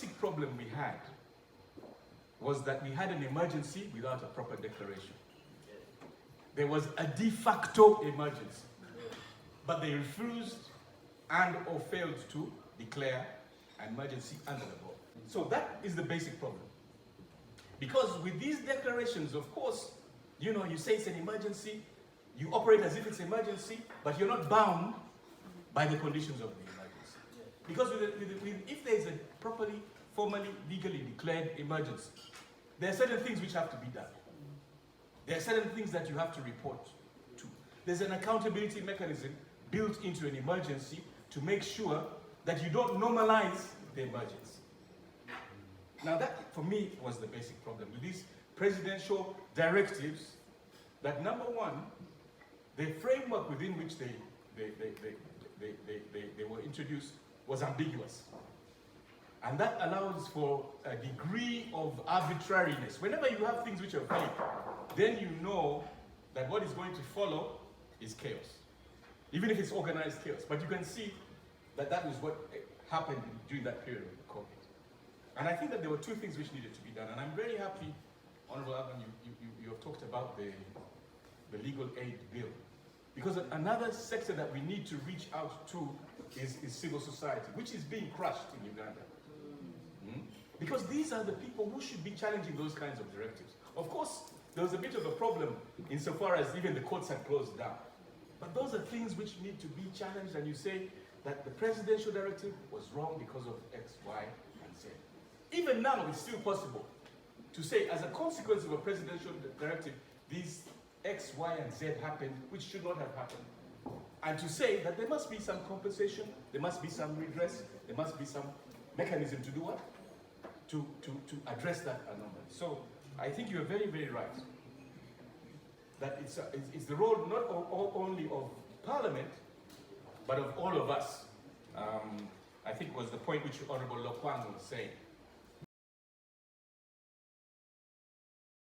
basic problem we had was that we had an emergency without a proper declaration. There was a de facto emergency, but they refused and or failed to declare an emergency under the law. So that is the basic problem. Because with these declarations, of course, you know, you say it's an emergency, you operate as if it's an emergency, but you're not bound by the conditions of the emergency. Because if there is a properly, formally, legally declared emergency, there are certain things which have to be done. There are certain things that you have to report to. There's an accountability mechanism built into an emergency to make sure that you don't normalize the emergency. Now that, for me, was the basic problem with these presidential directives, that number one, the framework within which they were introduced was ambiguous. And that allows for a degree of arbitrariness. Whenever you have things which are vague, then you know that what is going to follow is chaos. Even if it's organized chaos. But you can see that that was what happened during that period of COVID. And I think that there were two things which needed to be done. And I'm very happy, Honorable Alban, you have talked about the legal aid bill. Because another sector that we need to reach out to is civil society, which is being crushed in Uganda. Because these are the people who should be challenging those kinds of directives. Of course, there was a bit of a problem insofar as even the courts had closed down. But those are things which need to be challenged, and you say that the presidential directive was wrong because of X, Y, and Z. Even now, it's still possible to say, as a consequence of a presidential directive, these X, Y, and Z happened, which should not have happened. And to say that there must be some compensation, there must be some redress, there must be some mechanism to do what? To address that anomaly. So I think you're very, very right. That it's the role not only of Parliament, but of all of us. I think was the point which Honorable Lokwang was saying.